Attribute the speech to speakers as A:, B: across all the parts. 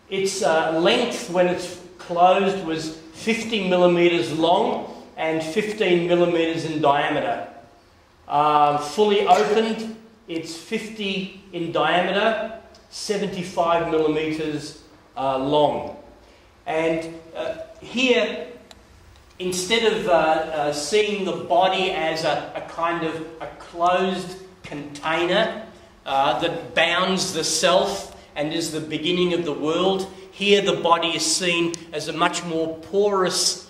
A: Its length when it's closed was 50 millimeters long and 15 millimeters in diameter. Fully opened, it's 50 in diameter, 75 millimeters long. And here, instead of seeing the body as a kind of a closed container that bounds the self and is the beginning of the world, here the body is seen as a much more porous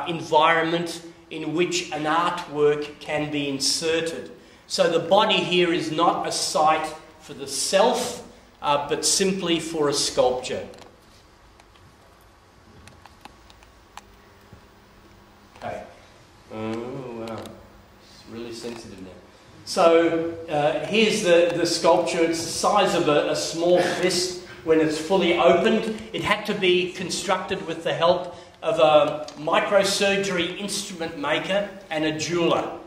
A: environment in which an artwork can be inserted. So the body here is not a site for the self, but simply for a sculpture. Okay. Oh, wow. It's really sensitive now. So here's the sculpture. It's the size of a small fist when it's fully opened. It had to be constructed with the help of a microsurgery instrument maker and a jeweler.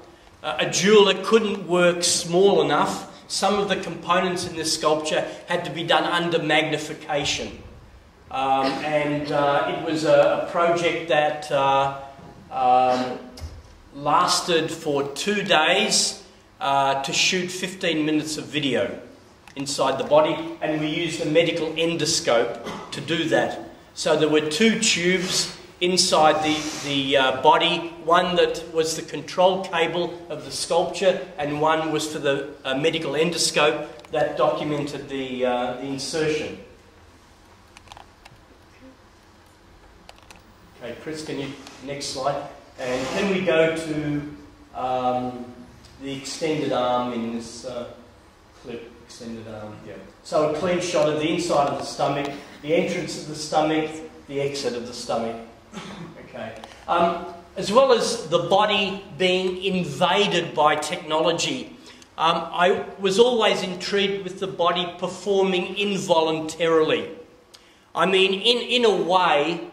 A: A jeweler couldn't work small enough. Some of the components in this sculpture had to be done under magnification. It was a project that lasted for 2 days to shoot 15 minutes of video inside the body, and we used a medical endoscope to do that. So there were 2 tubes inside the body, one that was the control cable of the sculpture and one was for the medical endoscope that documented the insertion. Okay, Chris, can you, next slide. And can we go to the extended arm in this clip, extended arm, yeah. So a clean shot of the inside of the stomach, the entrance of the stomach, the exit of the stomach. Okay. As well as the body being invaded by technology, I was always intrigued with the body performing involuntarily. I mean, in a way,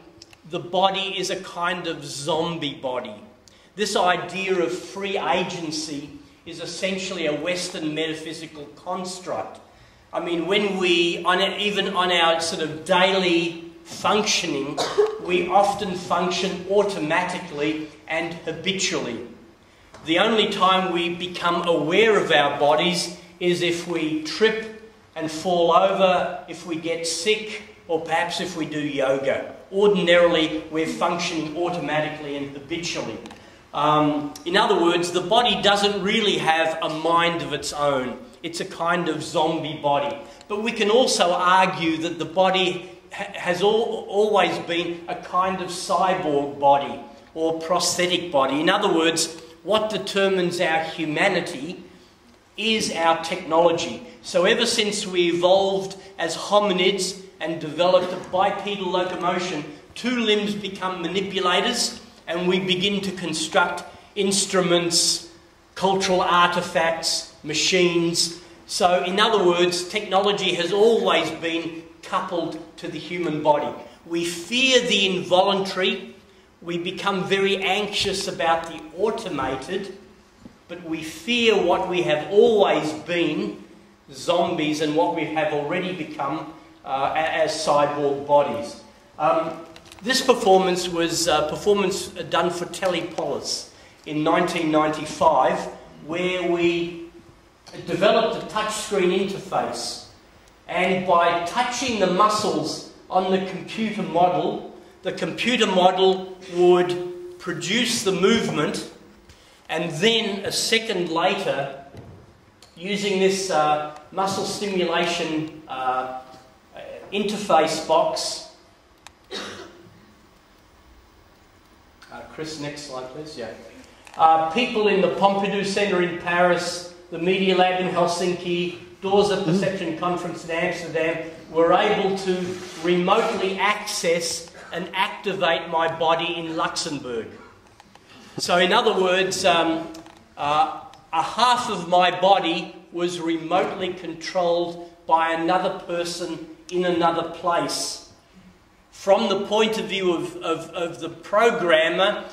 A: the body is a kind of zombie body. This idea of free agency is essentially a Western metaphysical construct. I mean, when we, even on our sort of daily functioning, we often function automatically and habitually. The only time we become aware of our bodies is if we trip and fall over, if we get sick, or perhaps if we do yoga. Ordinarily, we're functioning automatically and habitually. In other words, the body doesn't really have a mind of its own. It's a kind of zombie body. But we can also argue that the body has always been a kind of cyborg body or prosthetic body. In other words, what determines our humanity is our technology. So ever since we evolved as hominids and developed a bipedal locomotion, 2 limbs become manipulators and we begin to construct instruments, cultural artifacts, machines. So in other words, technology has always been coupled to the human body. We fear the involuntary, we become very anxious about the automated, but we fear what we have always been, zombies, and what we have already become as cyborg bodies. This performance was a performance done for Telepolis in 1995, where we developed a touchscreen interface. And by touching the muscles on the computer model would produce the movement, and then a second later, using this muscle stimulation interface box. Chris, next slide please. Yeah. People in the Pompidou Centre in Paris, the Media Lab in Helsinki, Doors of Perception Conference in Amsterdam were able to remotely access and activate my body in Luxembourg. So in other words, a half of my body was remotely controlled by another person in another place. From the point of view of the programmer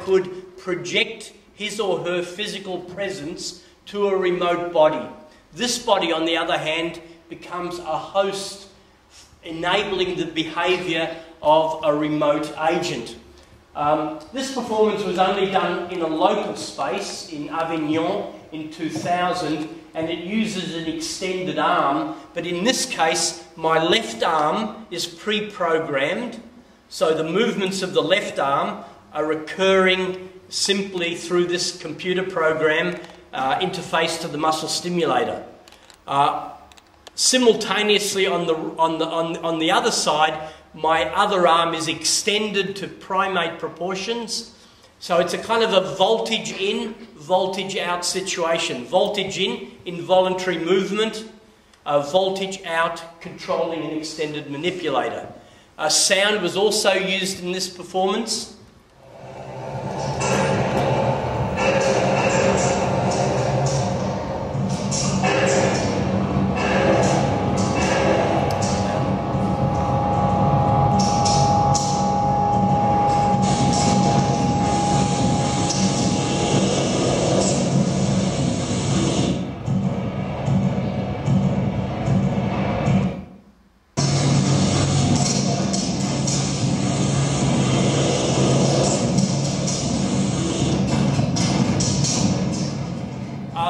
A: could project his or her physical presence to a remote body. This body, on the other hand, becomes a host enabling the behaviour of a remote agent. This performance was only done in a local space in Avignon in 2000, and it uses an extended arm, but in this case my left arm is pre-programmed, so the movements of the left arm are occurring simply through this computer program interface to the muscle stimulator. Simultaneously on the other side, my other arm is extended to primate proportions. So it's a kind of a voltage in, voltage out situation. Voltage in, involuntary movement. Voltage out, controlling an extended manipulator. Sound was also used in this performance.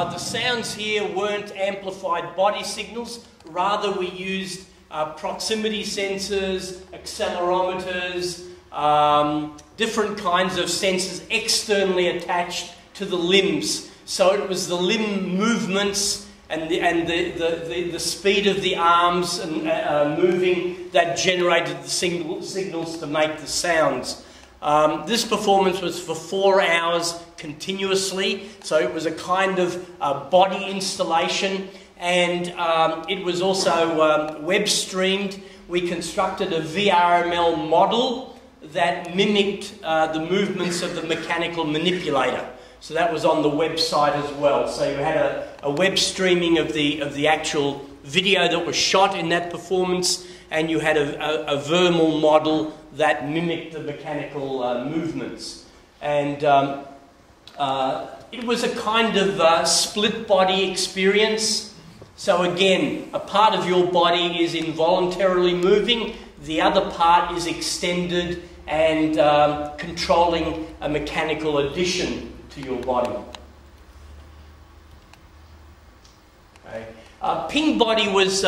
A: The sounds here weren't amplified body signals, rather we used proximity sensors, accelerometers, different kinds of sensors externally attached to the limbs. So it was the limb movements and the speed of the arms and moving that generated the signals to make the sounds. This performance was for 4 hours continuously, so it was a kind of body installation, and it was also web streamed. We constructed a VRML model that mimicked the movements of the mechanical manipulator. So that was on the website as well. So you had a web streaming of the actual video that was shot in that performance, and you had a VRML model that mimicked the mechanical movements. And it was a kind of split body experience. So again, a part of your body is involuntarily moving, the other part is extended and controlling a mechanical addition to your body. Okay. Ping body was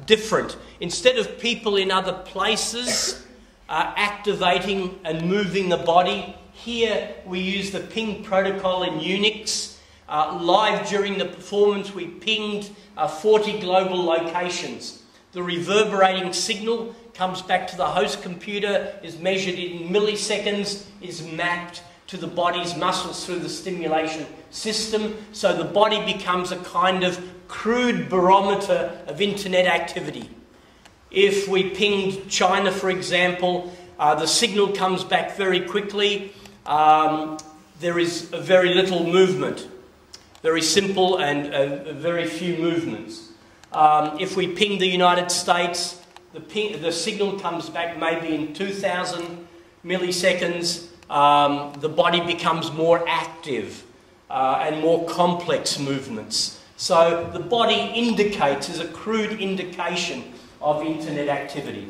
A: different. Instead of people in other places activating and moving the body, here we use the ping protocol in Unix. Live during the performance we pinged 40 global locations. The reverberating signal comes back to the host computer, is measured in milliseconds, is mapped to the body's muscles through the stimulation system, so the body becomes a kind of crude barometer of internet activity. If we pinged China, for example, the signal comes back very quickly. There is very little movement, very simple and very few movements. If we ping the United States, the signal comes back maybe in 2,000 milliseconds. The body becomes more active and more complex movements. So the body indicates, is a crude indication of internet activity.